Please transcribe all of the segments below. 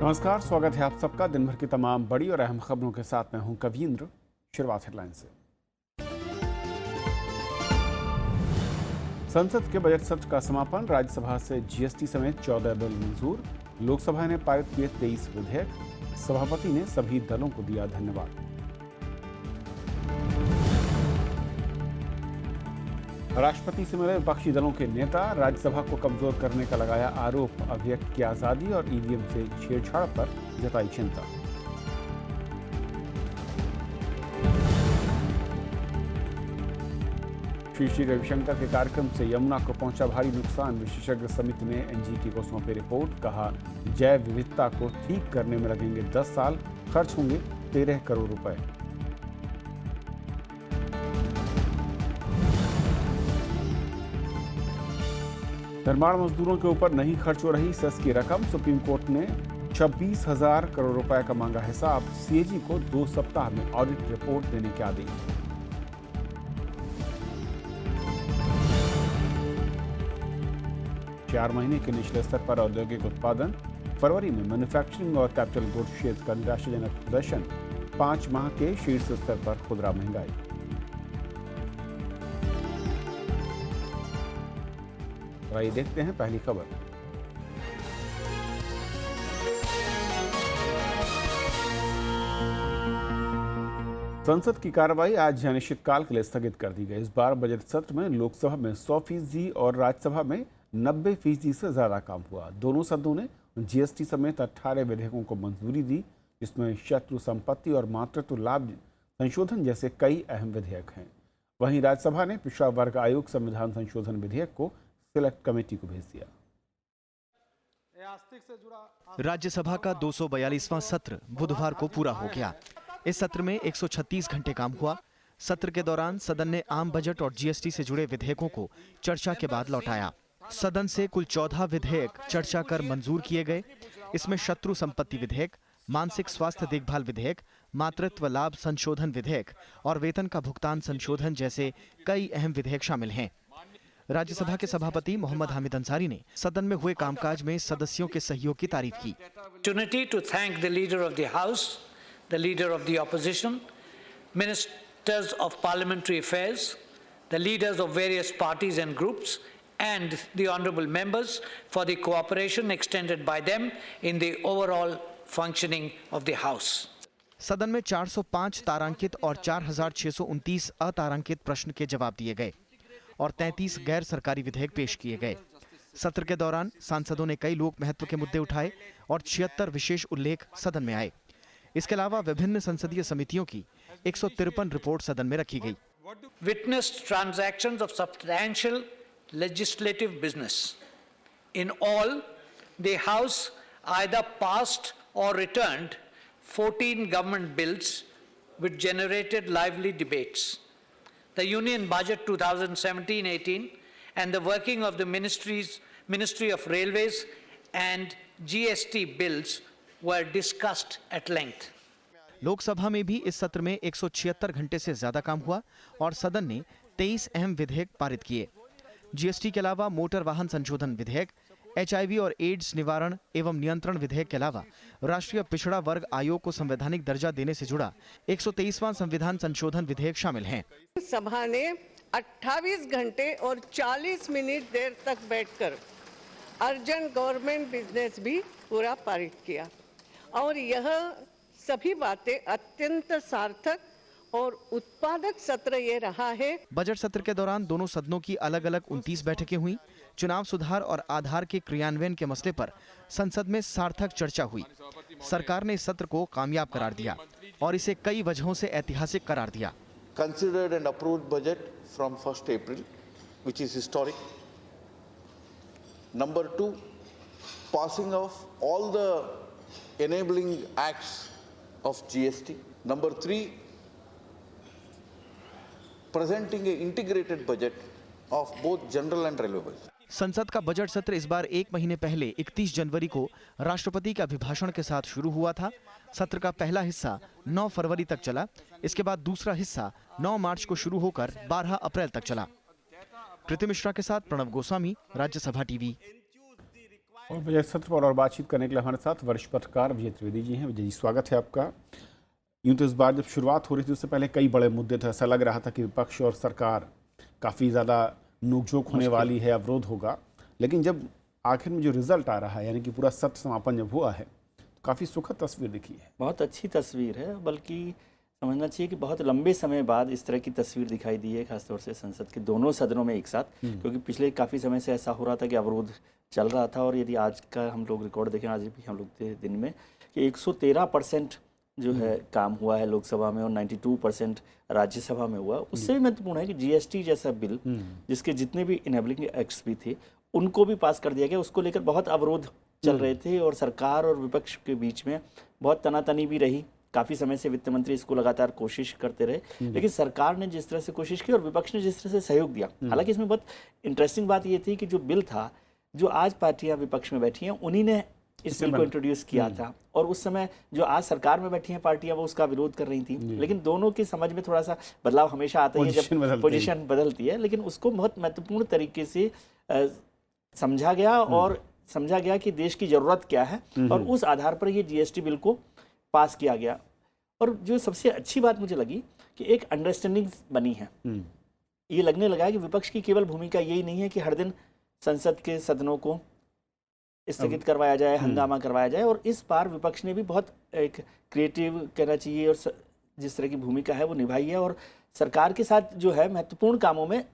नमस्कार, स्वागत है आप सबका दिन भर की तमाम बड़ी और अहम खबरों के साथ मैं हूं कवींद्र। शुरुआत हेडलाइन से। संसद के बजट सत्र का समापन, राज्यसभा से जीएसटी समेत 14 बिल मंजूर। लोकसभा ने पारित किए 23 विधेयक। सभापति ने सभी दलों को दिया धन्यवाद। राष्ट्रपति से मिले विपक्षी दलों के नेता, राज्यसभा को कमजोर करने का लगाया आरोप। अभिव्यक्ति की आजादी और ईवीएम से छेड़छाड़ पर जताई चिंता। श्री रविशंकर के कार्यक्रम से यमुना को पहुंचा भारी नुकसान। विशेषज्ञ समिति ने एनजीटी को सौंपी रिपोर्ट। कहा, जैव विविधता को ठीक करने में लगेंगे 10 साल, खर्च होंगे 13 करोड़ रुपए। निर्माण मजदूरों के ऊपर नहीं खर्च हो रही सेस की रकम। सुप्रीम कोर्ट ने 26,000 करोड़ रुपए का मांगा हिसाब। सीएजी को 2 सप्ताह में ऑडिट रिपोर्ट देने के आदेश। चार महीने के निचले स्तर पर औद्योगिक उत्पादन। फरवरी में मैन्युफैक्चरिंग और कैपिटल गुड्स क्षेत्र का निराशाजनक प्रदर्शन। 5 माह के शीर्ष स्तर पर खुदरा महंगाई। आइए देखते हैं पहली खबर। संसद की कार्रवाई आज अनिश्चितकाल के लिए स्थगित कर दी गई। इस बार बजट सत्र में लोकसभा में 100% और राज्यसभा में 90% से ज्यादा काम हुआ। दोनों सदनों ने जीएसटी समेत 18 विधेयकों को मंजूरी दी, जिसमें शत्रु संपत्ति और मातृत्व लाभ संशोधन जैसे कई अहम विधेयक हैं। वहीं राज्यसभा ने पिछड़ा वर्ग आयोग संविधान संशोधन विधेयक को सिलेक्ट कमेटी को भेज दिया। राज्यसभा का 242वां सत्र बुधवार को पूरा हो गया। इस सत्र में 136 घंटे काम हुआ। सत्र के दौरान सदन ने आम बजट और जीएसटी से जुड़े विधेयकों को चर्चा के बाद लौटाया। सदन से कुल 14 विधेयक चर्चा कर मंजूर किए गए। इसमें शत्रु संपत्ति विधेयक, मानसिक स्वास्थ्य देखभाल विधेयक, मातृत्व लाभ संशोधन विधेयक और वेतन का भुगतान संशोधन जैसे कई अहम विधेयक शामिल हैं। राज्यसभा के सभापति मोहम्मद हामिद अंसारी ने सदन में हुए कामकाज में सदस्यों के सहयोग की तारीफ की। Opportunity to thank the leader of the House, the leader of the opposition, ministers of parliamentary affairs, the leaders of various parties and groups, and the honourable members for the cooperation extended by them in the overall functioning of the House. सदन में 405 तारांकित और 4,629 अतारांकित प्रश्न के जवाब दिए गए और 33 गैर सरकारी विधेयक पेश किए गए। सत्र के दौरान सांसदों ने कई लोक महत्व के मुद्दे उठाए और 76 विशेष उल्लेख सदन में आए। इसके अलावा विभिन्न संसदीय समितियों की 153 रिपोर्ट सदन में रखी गई। Witnessed transactions of substantial legislative business. In all, the House either passed or returned 14 government bills which generated lively debates. The Union Budget 2017-18 and the working of the Ministry of Railways and GST bills were discussed at length. Lok Sabha में भी इस सत्र में 176 घंटे से ज्यादा काम हुआ और सदन ने 23 अहम विधेयक पारित किए। जीएसटी के अलावा मोटर वाहन संशोधन विधेयक, एचआईवी और एड्स निवारण एवं नियंत्रण विधेयक के अलावा राष्ट्रीय पिछड़ा वर्ग आयोग को संवैधानिक दर्जा देने से जुड़ा 123वां संविधान संशोधन विधेयक शामिल हैं। सभा ने 28 घंटे और 40 मिनट देर तक बैठकर अर्जेंट गवर्नमेंट बिजनेस भी पूरा पारित किया और यह सभी बातें अत्यंत सार्थक और उत्पादक सत्र ये रहा है। बजट सत्र के दौरान दोनों सदनों की अलग-अलग 29 बैठकें हुई। चुनाव सुधार और आधार के क्रियान्वयन के मसले पर संसद में सार्थक चर्चा हुई। सरकार ने इस सत्र को कामयाब करार दिया और इसे कई वजहों से ऐतिहासिक करार दिया। Considered and approved budget from 1st April, which is historic. Number 2, passing of all the enabling acts of GST. Number 3, presenting an integrated budget of both general and railway budget. संसद का बजट सत्र इस बार एक महीने पहले 31 जनवरी को राष्ट्रपति के अभिभाषण के साथ शुरू हुआ था। सत्र का पहला हिस्सा 9 फरवरी तक चला। इसके बाद दूसरा हिस्सा 9 मार्च को शुरू होकर 12 अप्रैल तक चला। प्रीति मिश्रा के साथ प्रणव गोस्वामी, राज्यसभा टीवी। और बजट सत्र पर और बातचीत करने के लिए हमारे साथ वरिष्ठ पत्रकार विजय त्रिवेदी जी हैं। विजय जी, स्वागत है आपका। यूँ तो इस बार जब शुरुआत हो रही थी उससे पहले कई बड़े मुद्दे थे, ऐसा लग रहा था कि विपक्ष और सरकार काफ़ी ज़्यादा नोकझोंक होने वाली है, अवरोध होगा, लेकिन जब आखिर में जो रिजल्ट आ रहा है, यानी कि पूरा सत्र समापन जब हुआ है, तो काफ़ी सुखद तस्वीर दिखी है। बहुत अच्छी तस्वीर है, बल्कि समझना चाहिए कि बहुत लंबे समय बाद इस तरह की तस्वीर दिखाई दी है, खासतौर से संसद के दोनों सदनों में एक साथ, क्योंकि पिछले काफ़ी समय से ऐसा हो रहा था कि अवरोध चल रहा था। और यदि आज का हम लोग रिकॉर्ड देखें, आज भी हम लोग दिन में कि 113% जो है काम हुआ है लोकसभा में और 92% राज्यसभा में हुआ। उससे भी महत्वपूर्ण है कि जीएसटी जैसा बिल, जिसके जितने भी इनेबलिंग एक्ट्स भी थे, उनको भी पास कर दिया गया। उसको लेकर बहुत अवरोध चल रहे थे और सरकार और विपक्ष के बीच में बहुत तनातनी भी रही। काफ़ी समय से वित्त मंत्री इसको लगातार कोशिश करते रहे, लेकिन सरकार ने जिस तरह से कोशिश की और विपक्ष ने जिस तरह से सहयोग दिया, हालांकि इसमें बहुत इंटरेस्टिंग बात ये थी कि जो बिल था, जो आज पार्टियां विपक्ष में बैठी हैं, उन्हीं ने इस बिल को इंट्रोड्यूस किया था। और उस समय जो आज सरकार में बैठी हैं पार्टियां, वो उसका विरोध कर रही थी। लेकिन दोनों की समझ में थोड़ा सा बदलाव हमेशा आता ही है जब पोजीशन बदलती है, लेकिन उसको बहुत महत्वपूर्ण तरीके से समझा गया और समझा गया कि देश की जरूरत क्या है, और उस आधार पर ये जीएसटी बिल को पास किया गया। और जो सबसे अच्छी बात मुझे लगी कि एक अंडरस्टैंडिंग बनी है। ये लगने लगा कि विपक्ष की केवल भूमिका यही नहीं है कि हर दिन संसद के सदनों को स्थगित करवाया जाए, हंगामा करवाया जाए, और इस बार विपक्ष ने भी बहुत एक क्रिएटिव कहना चाहिए और जिस तरह की भूमिका है वो निभाई है, और सरकार के साथ जो है महत्वपूर्ण कामों में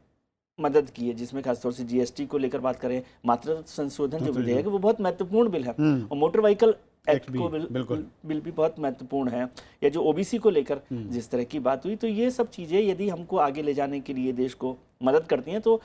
मदद की है, जिसमें खासतौर से जीएसटी को लेकर बात करें, मातृत्व संशोधन जो विधेयक है वो बहुत महत्वपूर्ण बिल है, और मोटर व्हीकल एक्ट को बिल भी बहुत महत्वपूर्ण है, या जो ओबीसी को लेकर जिस तरह की बात हुई। तो ये सब चीज़ें यदि हमको आगे ले जाने के लिए देश को मदद करती हैं, तो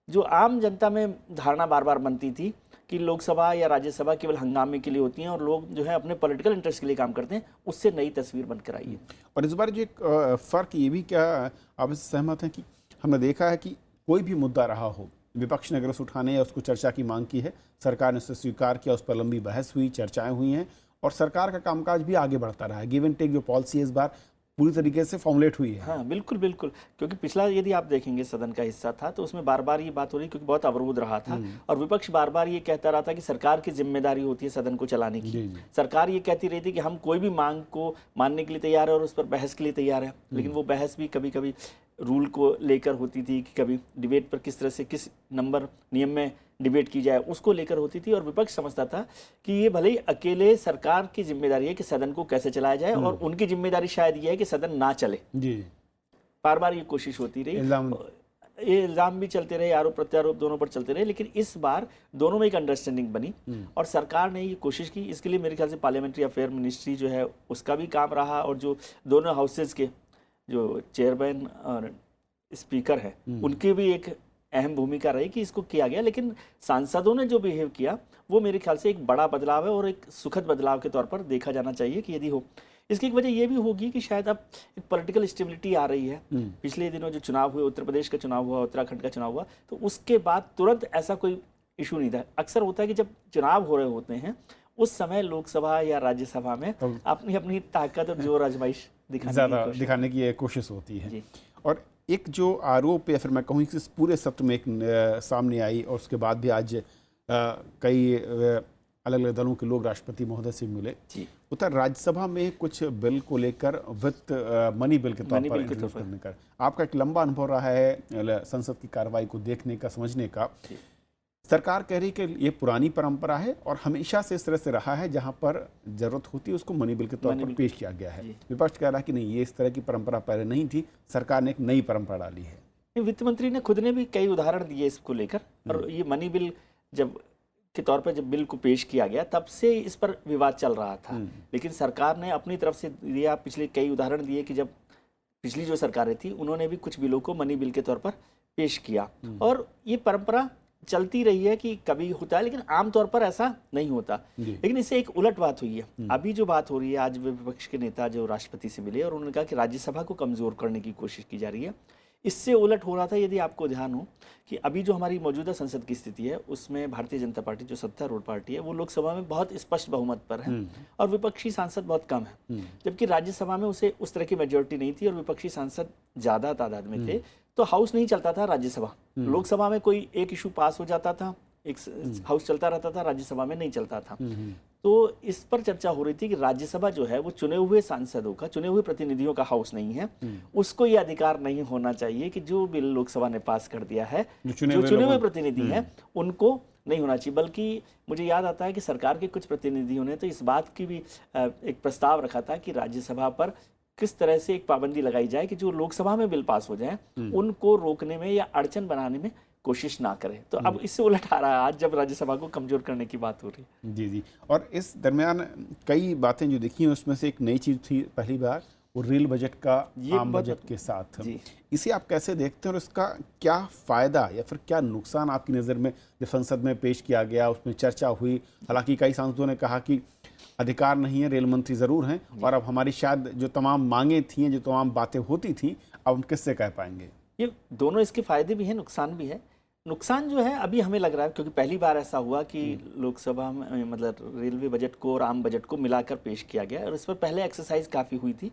जो आम जनता में धारणा बार बार बनती थी कि लोकसभा या राज्यसभा केवल हंगामे के लिए होती हैं और लोग जो है अपने पॉलिटिकल इंटरेस्ट के लिए काम करते हैं, उससे नई तस्वीर बनकर आई है। और इस बार जो एक फ़र्क ये भी, क्या आप इससे सहमत हैं कि हमने देखा है कि कोई भी मुद्दा रहा हो, विपक्ष ने अगर उसे उठाने या उसको चर्चा की मांग की है, सरकार ने उसे स्वीकार किया, उस पर लंबी बहस हुई, चर्चाएं हुई हैं, और सरकार का कामकाज भी आगे बढ़ता रहा है। गिव एंड टेक जो पॉलिसी है इस बार पूरी तरीके से फॉर्मुलेट हुई है। हाँ, बिल्कुल बिल्कुल, क्योंकि पिछला यदि आप देखेंगे सदन का हिस्सा था तो उसमें बार बार ये बात हो रही, क्योंकि बहुत अवरोध रहा था और विपक्ष बार बार ये कहता रहा था कि सरकार की जिम्मेदारी होती है सदन को चलाने की। सरकार ये कहती रही थी कि हम कोई भी मांग को मानने के लिए तैयार है और उस पर बहस के लिए तैयार है, लेकिन वो बहस भी कभी कभी रूल को लेकर होती थी कि कभी डिबेट पर किस तरह से किस नंबर नियम में डिबेट की जाए उसको लेकर होती थी, और विपक्ष समझता था कि ये भले ही अकेले सरकार की जिम्मेदारी है कि सदन को कैसे चलाया जाए, और उनकी जिम्मेदारी शायद ये है कि सदन ना चले। जी, बार बार ये कोशिश होती रही, ये इल्जाम भी चलते रहे, आरोप प्रत्यारोप दोनों पर चलते रहे, लेकिन इस बार दोनों में एक अंडरस्टैंडिंग बनी और सरकार ने ये कोशिश की। इसके लिए मेरे ख्याल से पार्लियामेंट्री अफेयर मिनिस्ट्री जो है उसका भी काम रहा, और जो दोनों हाउसेज के जो चेयरमैन और स्पीकर है उनकी भी एक अहम भूमिका रही कि इसको किया गया। लेकिन सांसदों ने जो बिहेव किया वो मेरे ख्याल से एक बड़ा बदलाव है और एक सुखद बदलाव के तौर पर देखा जाना चाहिए कि यदि हो। इसकी एक वजह ये भी होगी कि शायद अब एक पॉलिटिकल स्टेबिलिटी आ रही है। पिछले दिनों जो चुनाव हुए, उत्तर प्रदेश का चुनाव हुआ, उत्तराखंड का चुनाव हुआ, तो उसके बाद तुरंत ऐसा कोई इशू नहीं था। अक्सर होता है कि जब चुनाव हो रहे होते हैं उस समय लोकसभा या राज्यसभा में अपनी अपनी ताकत और जोर आजमाइश दिखाने की कोशिश होती है। और एक जो आरोप या फिर मैं कहूँ कि इस पूरे सत्र में एक सामने आई, और उसके बाद भी आज कई अलग अलग दलों के लोग राष्ट्रपति महोदय से मिले, उत्तर राज्यसभा में कुछ बिल को लेकर वित्त मनी बिल के तौर पर इंट्रोड्यूस करने का आपका एक लंबा अनुभव रहा है संसद की कार्रवाई को देखने का, समझने का। सरकार कह रही कि ये पुरानी परंपरा है और हमेशा से इस तरह से रहा है, जहां पर जरूरत होती है उसको मनी बिल के तौर पर पेश किया गया है। विपक्ष कह रहा है कि नहीं, ये इस तरह की परंपरा पहले नहीं थी, सरकार ने एक नई परंपरा डाली है। वित्त मंत्री ने खुद ने भी कई उदाहरण दिए इसको लेकर, और ये मनी बिल जब के तौर पर जब बिल को पेश किया गया तब से इस पर विवाद चल रहा था, लेकिन सरकार ने अपनी तरफ से दिया। पिछले कई उदाहरण दिए कि जब पिछली जो सरकारें थी उन्होंने भी कुछ बिलों को मनी बिल के तौर पर पेश किया, और ये परंपरा चलती रही है कि कभी होता है, लेकिन आमतौर पर ऐसा नहीं होता। लेकिन इससे एक उलट बात हुई है। अभी जो बात हो रही है, आज विपक्ष के नेता जो राष्ट्रपति से मिले और उन्होंने कहा कि राज्यसभा को कमजोर करने की कोशिश की जा रही है। इससे उलट हो रहा था, यदि आपको ध्यान हो, कि अभी जो हमारी मौजूदा संसद की स्थिति है उसमें भारतीय जनता पार्टी जो सत्तारूढ़ पार्टी है वो लोकसभा में बहुत स्पष्ट बहुमत पर है और विपक्षी सांसद बहुत कम है, जबकि राज्यसभा में उसे उस तरह की मेजोरिटी नहीं थी और विपक्षी सांसद ज्यादा तादाद में थे, तो हाउस नहीं चलता था राज्यसभा। लोकसभा में कोई एक इशू पास हो जाता था एक हाउस चलता रहता था, राज्यसभा में नहीं चलता था। तो इस पर चर्चा हो रही थी कि राज्यसभा जो है वो चुने हुए सांसदों का, चुने हुए प्रतिनिधियों का हाउस नहीं है, उसको ये अधिकार नहीं होना चाहिए कि जो बिल लोकसभा ने पास कर दिया है, जो चुने हुए प्रतिनिधि हैं उनको नहीं होना चाहिए। बल्कि मुझे याद आता है कि सरकार के कुछ प्रतिनिधियों ने तो इस बात की भी एक प्रस्ताव रखा था कि राज्यसभा पर किस तरह से एक पाबंदी लगाई जाए कि जो लोकसभा में बिल पास हो जाए उनको रोकने में या अड़चन बनाने में कोशिश ना करें। तो अब इससे उलट आ रहा है आज जब राज्यसभा को कमजोर करने की बात हो रही है। जी जी। और इस दरमियान कई बातें जो देखी हैं उसमें से एक नई चीज़ थी पहली बार वो रेल बजट का आम बजट के साथ। इसे आप कैसे देखते हैं और इसका क्या फ़ायदा या फिर क्या नुकसान आपकी नज़र में जब संसद में पेश किया गया, उसमें चर्चा हुई? हालांकि कई सांसदों ने कहा कि अधिकार नहीं है, रेल मंत्री ज़रूर हैं और अब हमारी शायद जो तमाम मांगें थी, जो तमाम बातें होती थी, अब हम किससे कह पाएंगे? ये दोनों इसके फायदे भी हैं, नुकसान भी है। नुकसान जो है अभी हमें लग रहा है क्योंकि पहली बार ऐसा हुआ कि लोकसभा में मतलब रेलवे बजट को और आम बजट को मिलाकर पेश किया गया और इस पर पहले एक्सरसाइज काफी हुई थी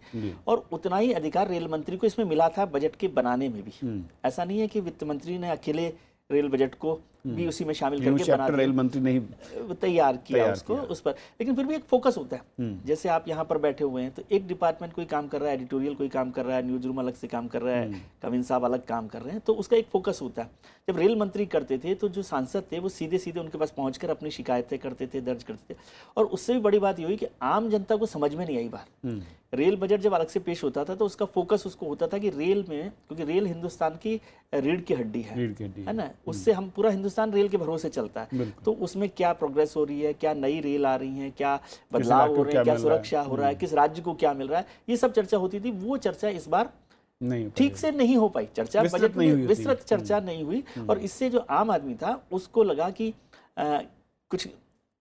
और उतना ही अधिकार रेल मंत्री को इसमें मिला था बजट के बनाने में भी। ऐसा नहीं है कि वित्त मंत्री ने अकेले रेल बजट को भी उसी में शामिल करके बना रेल मंत्री नहीं तैयार किया उसको उस पर, लेकिन फिर भी एक फोकस होता है। जैसे आप यहाँ पर बैठे हुए हैं तो एक डिपार्टमेंट कोई काम कर रहा है, एडिटोरियल कोई काम कर रहा है, न्यूज रूम अलग से काम कर रहा है, कविन साहब अलग काम कर रहे हैं, तो उसका एक फोकस होता है। जब रेल मंत्री करते थे तो जो सांसद थे वो सीधे सीधे उनके पास पहुंचकर अपनी शिकायतें करते थे, दर्ज करते थे। और उससे भी बड़ी बात ये हुई कि आम जनता को समझ में नहीं आई बात। रेल बजट जब अलग से पेश होता था तो उसका फोकस उसको होता था कि रेल में, क्योंकि रेल हिंदुस्तान की रीढ़ की हड्डी है ना, उससे हम पूरा हिंदुस्तान रेल के भरोसे चलता है। तो उसमें क्या प्रोग्रेस हो रही है, क्या नई रेल आ रही है, क्या बदलाव हो रहे हैं, क्या सुरक्षा हो रहा है, किस राज्य को क्या मिल रहा है, ये सब चर्चा होती थी। वो चर्चा इस बार नहीं ठीक से नहीं हो पाई। चर्चा बजट में विस्तृत चर्चा नहीं हुई और इससे जो आम आदमी था उसको लगा कि कुछ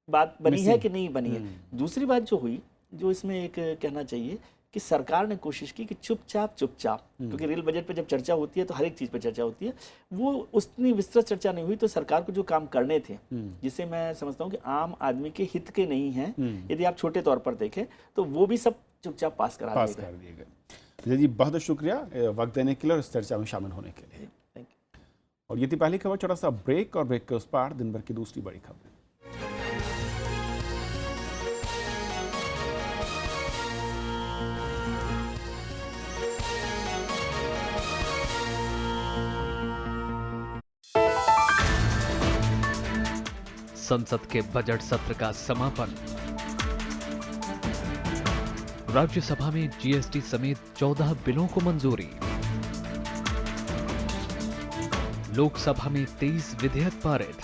बात बनी है कि नहीं बनी है। दूसरी बात जो हुई, जो इसमें एक कहना चाहिए कि सरकार ने कोशिश की कि चुपचाप क्योंकि रेल बजट पे जब चर्चा होती है तो हर एक चीज पे चर्चा होती है, वो उतनी विस्तृत चर्चा नहीं हुई। तो सरकार को जो काम करने थे, जिसे मैं समझता हूँ कि आम आदमी के हित के नहीं हैं, यदि आप छोटे तौर पर देखें तो वो भी सब चुपचाप पास कर दिए गए। जी बहुत शुक्रिया वक्त देने के लिए और इस चर्चा में शामिल होने के लिए। और ये थी पहली खबर। छोटा सा ब्रेक और ब्रेक के उस पार दिन भर की दूसरी बड़ी खबर। संसद के बजट सत्र का समापन। राज्यसभा में जीएसटी समेत 14 बिलों को मंजूरी। लोकसभा में 23 विधेयक पारित।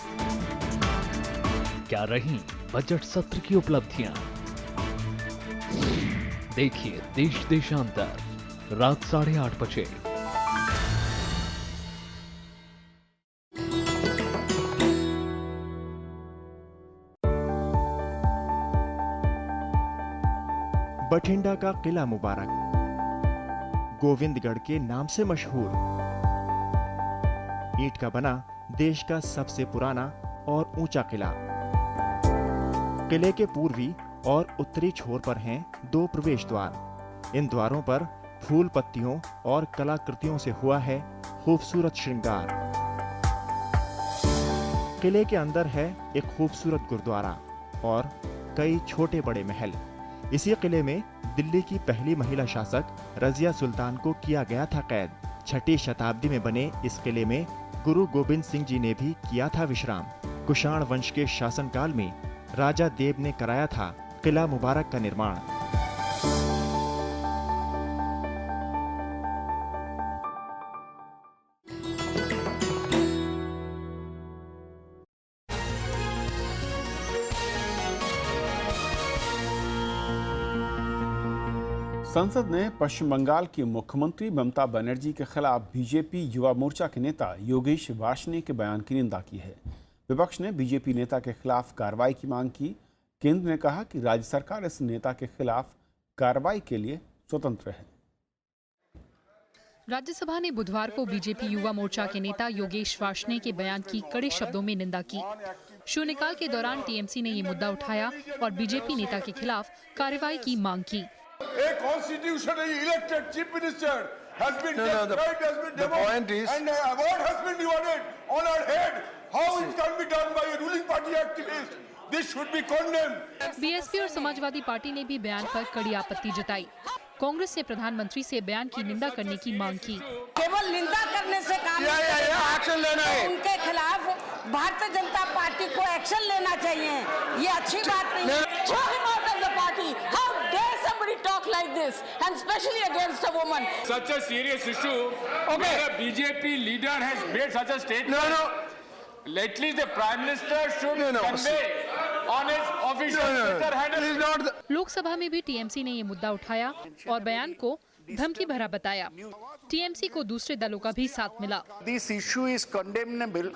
क्या रही बजट सत्र की उपलब्धियां? देखिए देश देशांतर रात 8:30 बजे। बठिंडा का किला मुबारक गोविंदगढ़ के नाम से मशहूर, ईंट का बना देश का सबसे पुराना और ऊंचा किला। किले के पूर्वी और उत्तरी छोर पर हैं 2 प्रवेश द्वार। इन द्वारों पर फूल पत्तियों और कलाकृतियों से हुआ है खूबसूरत श्रृंगार। किले के अंदर है एक खूबसूरत गुरुद्वारा और कई छोटे बड़े महल। इसी किले में दिल्ली की पहली महिला शासक रजिया सुल्तान को किया गया था कैद। 6वीं शताब्दी में बने इस किले में गुरु गोविंद सिंह जी ने भी किया था विश्राम। कुषाण वंश के शासनकाल में राजा देव ने कराया था किला मुबारक का निर्माण। संसद ने पश्चिम बंगाल की मुख्यमंत्री ममता बनर्जी के खिलाफ बीजेपी युवा मोर्चा के नेता योगेश वार्ष्णेय के बयान की निंदा की है। विपक्ष ने बीजेपी नेता के खिलाफ कार्रवाई की मांग की। केंद्र ने कहा कि राज्य सरकार इस नेता के खिलाफ कार्रवाई के लिए स्वतंत्र है। राज्यसभा ने बुधवार को बीजेपी युवा मोर्चा के नेता योगेश वार्ष्णेय के बयान की कड़े शब्दों में निंदा की। शून्यकाल के दौरान टीएमसी ने ये मुद्दा उठाया और बीजेपी नेता के खिलाफ कार्रवाई की मांग की। A constitutionally elected chief minister has been destroyed, has been demolished, and an award has been awarded on our head. How it can be done by a ruling party activist? This should be condemned. BSP और Samajwadi party ने भी बयान पर कड़ी आपत्ति जताई। कांग्रेस ने प्रधानमंत्री से बयान की निंदा करने की मांग की। केवल निंदा करने से काम एक्शन लेना है। उनके खिलाफ भारतीय जनता पार्टी को एक्शन लेना चाहिए। ये अच्छी बात नहीं है। Throw him out of the party. How dare somebody talk like this, and especially against a woman? Such a serious issue. Okay. Where a BJP leader has made such a statement. No. At least the Prime Minister should convey on his official Twitter handle. Lok Sabha में भी TMC ने ये मुद्दा उठाया और बयान को धमकी भरा बताया। टीएमसी को दूसरे दलों का भी साथ मिला। This issue is condemnable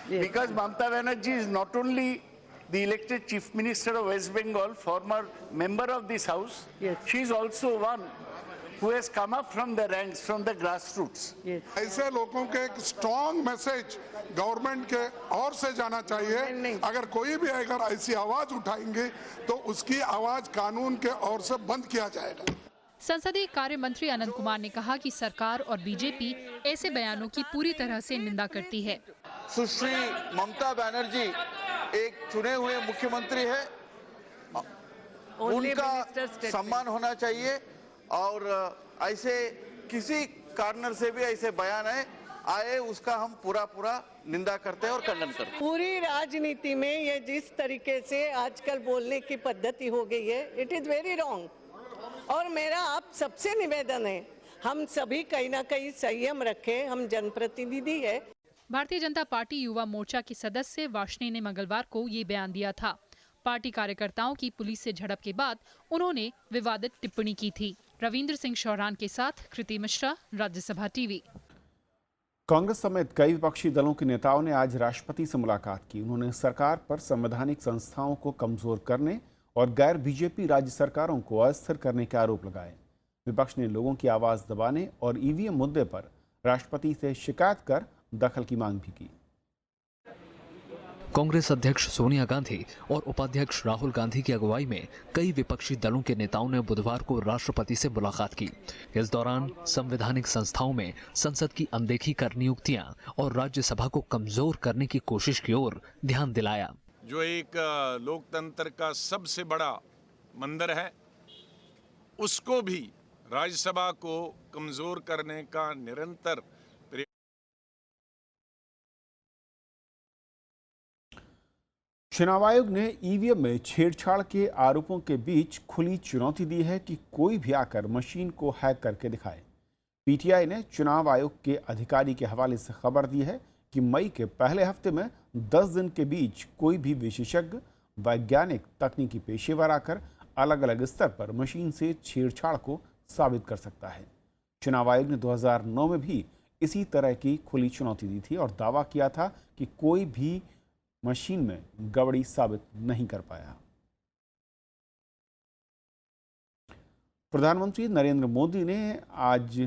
because Mamata Banerjee is not only the elected Chief Minister of West Bengal, former member of this House, she is also one who has come up from the ranks, from the grassroots. ऐसे लोगों के एक strong message government के ओर से जाना चाहिए। अगर कोई भी अगर ऐसी आवाज उठाएंगे तो उसकी आवाज कानून के ओर से बंद किया जाएगा। संसदीय कार्य मंत्री अनंत कुमार ने कहा कि सरकार और बीजेपी ऐसे बयानों की पूरी तरह से निंदा करती है। सुश्री ममता बनर्जी एक चुने हुए मुख्यमंत्री है, उनका सम्मान होना चाहिए और ऐसे किसी कार्नर से भी ऐसे बयान आए उसका हम पूरा निंदा करते हैं और खंडन करते हैं। पूरी राजनीति में ये जिस तरीके से आजकल बोलने की पद्धति हो गई है, इट इज वेरी रॉन्ग। और मेरा आप सबसे निवेदन है, हम सभी कहीं ना कहीं संयम रखें, हम जनप्रतिनिधि है। भारतीय जनता पार्टी युवा मोर्चा के सदस्य वार्ष्णेय ने मंगलवार को ये बयान दिया था। पार्टी कार्यकर्ताओं की पुलिस से झड़प के बाद उन्होंने विवादित टिप्पणी की थी। रविंद्र सिंह शौरान के साथ कृति मिश्रा, राज्यसभा टीवी। कांग्रेस समेत कई विपक्षी दलों के नेताओं ने आज राष्ट्रपति से मुलाकात की। उन्होंने सरकार पर संवैधानिक संस्थाओं को कमजोर करने और गैर बीजेपी राज्य सरकारों को अस्थिर करने के आरोप लगाए। विपक्ष ने लोगों की आवाज दबाने और ईवीएम मुद्दे पर राष्ट्रपति से शिकायत कर दखल की मांग भी की। कांग्रेस अध्यक्ष सोनिया गांधी और उपाध्यक्ष राहुल गांधी की अगुवाई में कई विपक्षी दलों के नेताओं ने बुधवार को राष्ट्रपति से मुलाकात की। इस दौरान संवैधानिक संस्थाओं में संसद की अनदेखी कर नियुक्तियां और राज्यसभा को कमजोर करने की कोशिश की ओर ध्यान दिलाया। जो एक लोकतंत्र का सबसे बड़ा मंदिर है, उसको भी राज्यसभा को कमजोर करने का निरंतर चुनाव आयोग ने ईवीएम में छेड़छाड़ के आरोपों के बीच खुली चुनौती दी है कि कोई भी आकर मशीन को हैक करके दिखाए। पीटीआई ने चुनाव आयोग के अधिकारी के हवाले से खबर दी है कि मई के पहले हफ्ते में 10 दिन के बीच कोई भी विशेषज्ञ, वैज्ञानिक, तकनीकी पेशेवर आकर अलग अलग स्तर पर मशीन से छेड़छाड़ को साबित कर सकता है। चुनाव आयोग ने 2009 में भी इसी तरह की खुली चुनौती दी थी और दावा किया था कि कोई भी मशीन में गड़बड़ी साबित नहीं कर पाया। प्रधानमंत्री नरेंद्र मोदी ने आज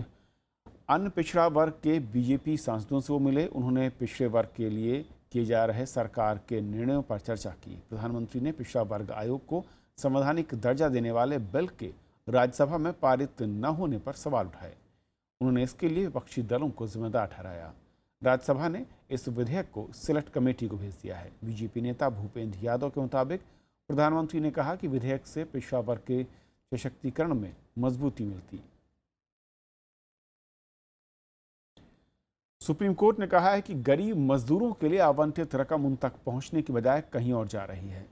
अन्य पिछड़ा वर्ग के बीजेपी सांसदों से वो मिले। उन्होंने पिछड़े वर्ग के लिए किए जा रहे सरकार के निर्णयों पर चर्चा की। प्रधानमंत्री ने पिछड़ा वर्ग आयोग को संवैधानिक दर्जा देने वाले बिल के राज्यसभा में पारित न होने पर सवाल उठाए। उन्होंने इसके लिए विपक्षी दलों को जिम्मेदार ठहराया। राज्यसभा ने इस विधेयक को सिलेक्ट कमेटी को भेज दिया है। बीजेपी नेता भूपेंद्र यादव के मुताबिक प्रधानमंत्री ने कहा कि विधेयक से पिछड़ा वर्ग के सशक्तिकरण में मजबूती मिलती। सुप्रीम कोर्ट ने कहा है कि गरीब मजदूरों के लिए आवंटित रकम उन तक पहुंचने की बजाय कहीं और जा रही है।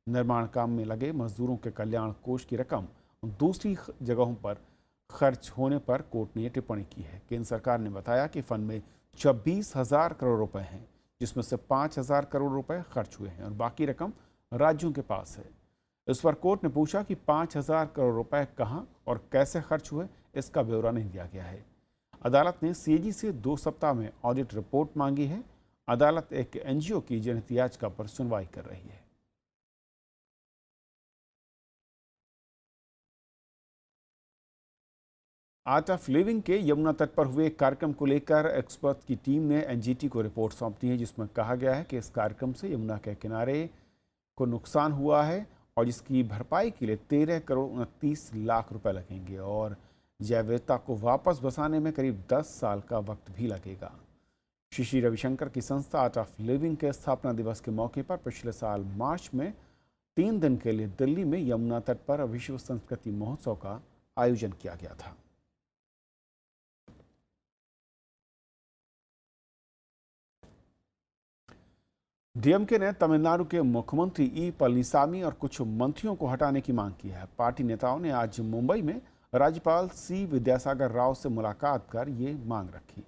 निर्माण काम में लगे मजदूरों के कल्याण कोष की रकम दूसरी जगहों पर खर्च होने पर कोर्ट ने टिप्पणी की है। केंद्र सरकार ने बताया कि फंड में 26,000 करोड़ रुपए हैं, जिसमें से 5,000 करोड़ रुपए खर्च हुए हैं और बाकी रकम राज्यों के पास है। इस पर कोर्ट ने पूछा कि 5,000 करोड़ रुपए कहां और कैसे खर्च हुए, इसका ब्यौरा नहीं दिया गया है। अदालत ने सीएजी से 2 सप्ताह में ऑडिट रिपोर्ट मांगी है। अदालत एक एनजीओ की जनहित याचिका पर सुनवाई कर रही है। आर्ट ऑफ लिविंग के यमुना तट पर हुए कार्यक्रम को लेकर एक्सपर्ट की टीम ने एनजीटी को रिपोर्ट सौंप दी है, जिसमें कहा गया है कि इस कार्यक्रम से यमुना के किनारे को नुकसान हुआ है और जिसकी भरपाई के लिए 13 करोड़ 29 लाख रुपए लगेंगे और जैव विविधता को वापस बसाने में करीब 10 साल का वक्त भी लगेगा। श्री श्री रविशंकर की संस्था आर्ट ऑफ लिविंग के स्थापना दिवस के मौके पर पिछले साल मार्च में 3 दिन के लिए दिल्ली में यमुना तट पर विश्व संस्कृति महोत्सव का आयोजन किया गया था। डीएमके ने तमिलनाडु के मुख्यमंत्री ई पलनीसामी और कुछ मंत्रियों को हटाने की मांग की है। पार्टी नेताओं ने आज मुंबई में राज्यपाल सी विद्यासागर राव से मुलाकात कर ये मांग रखी।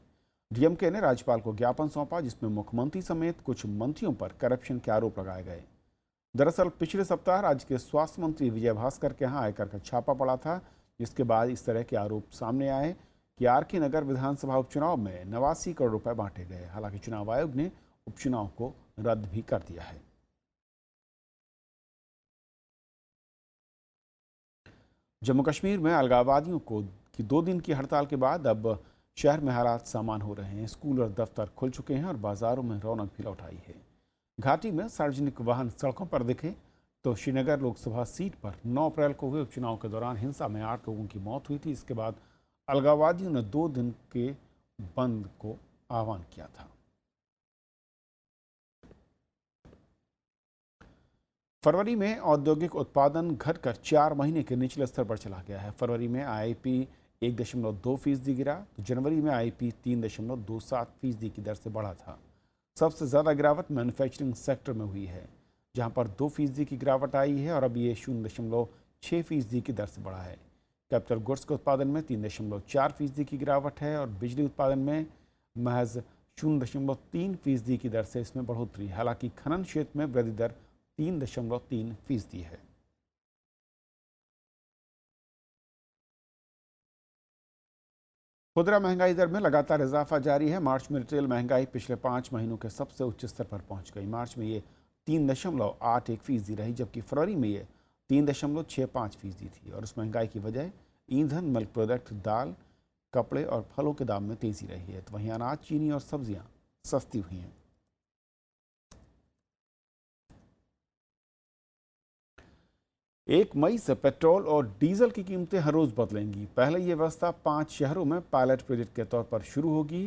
डीएमके ने राज्यपाल को ज्ञापन सौंपा जिसमें मुख्यमंत्री समेत कुछ मंत्रियों पर करप्शन के आरोप लगाए गए। दरअसल पिछले सप्ताह राज्य के स्वास्थ्य मंत्री विजय भास्कर के यहाँ आयकर का छापा पड़ा था, जिसके बाद इस तरह के आरोप सामने आए कि आर.के. नगर विधानसभा उपचुनाव में 89 करोड़ रुपए बांटे गए। हालांकि चुनाव आयोग ने उपचुनाव को रद्द भी कर दिया है। जम्मू कश्मीर में अलगाववादियों की 2 दिन की हड़ताल के बाद अब शहर में हालात सामान्य हो रहे हैं। स्कूल और दफ्तर खुल चुके हैं और बाजारों में रौनक भी लौट आई है। घाटी में सार्वजनिक वाहन सड़कों पर दिखे तो श्रीनगर लोकसभा सीट पर 9 अप्रैल को हुए उपचुनाव के दौरान हिंसा में 8 लोगों की मौत हुई थी। इसके बाद अलगाववादियों ने 2 दिन के बंद को आह्वान किया था। फरवरी में औद्योगिक उत्पादन घटकर 4 महीने के निचले स्तर पर चला गया है। फरवरी में आईआईपी 1.2% गिरा तो जनवरी में आईआईपी 3.27% की दर से बढ़ा था। सबसे ज़्यादा गिरावट मैन्युफैक्चरिंग सेक्टर में हुई है, जहां पर 2% की गिरावट आई है और अब ये 0.6% की दर से बढ़ा है। कैपिटल गुड्स के उत्पादन में 3.4% की गिरावट है और बिजली उत्पादन में महज 0.3% की दर से इसमें बढ़ोतरी। हालांकि खनन क्षेत्र में वृद्धि दर 3.3% है। खुदरा महंगाई दर में लगातार इजाफा जारी है। मार्च में रिटेल महंगाई पिछले 5 महीनों के सबसे उच्च स्तर पर पहुंच गई। मार्च में ये 3.81% रही, जबकि फरवरी में ये 3.65% थी। और उस महंगाई की वजह ईंधन, मिल्क प्रोडक्ट, दाल, कपड़े और फलों के दाम में तेजी रही है। तो वहीं अनाज, चीनी और सब्जियां सस्ती हुई हैं। 1 मई से पेट्रोल और डीजल की कीमतें हर रोज़ बदलेंगी। पहले ये व्यवस्था 5 शहरों में पायलट प्रोजेक्ट के तौर पर शुरू होगी।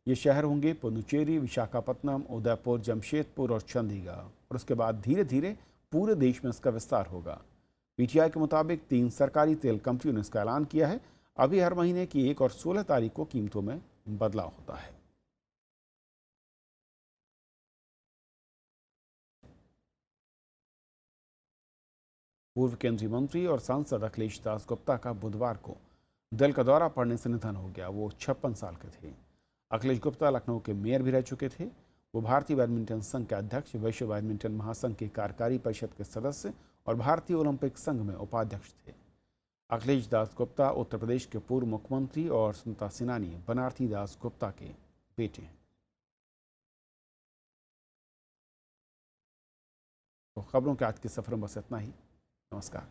ये शहर होंगे पुडुचेरी, विशाखापत्तनम, उदयपुर, जमशेदपुर और चंडीगढ़। और उसके बाद धीरे धीरे पूरे देश में इसका विस्तार होगा। पीटीआई के मुताबिक 3 सरकारी तेल कंपनियों ने इसका ऐलान किया है। अभी हर महीने की 1 और 16 तारीख को कीमतों में बदलाव होता है। पूर्व केंद्रीय मंत्री और सांसद अखिलेश दास गुप्ता का बुधवार को दिल का दौरा पड़ने से निधन हो गया। वो 56 साल के थे। अखिलेश गुप्ता लखनऊ के मेयर भी रह चुके थे। वो भारतीय बैडमिंटन संघ के अध्यक्ष, विश्व बैडमिंटन महासंघ के कार्यकारी परिषद के सदस्य और भारतीय ओलंपिक संघ में उपाध्यक्ष थे। अखिलेश दास गुप्ता उत्तर प्रदेश के पूर्व मुख्यमंत्री और स्वतंत्रता सेनानी बनारथी दास गुप्ता के बेटे हैं। तो खबरों के आज के सफर में बस इतना ही। नमस्कार।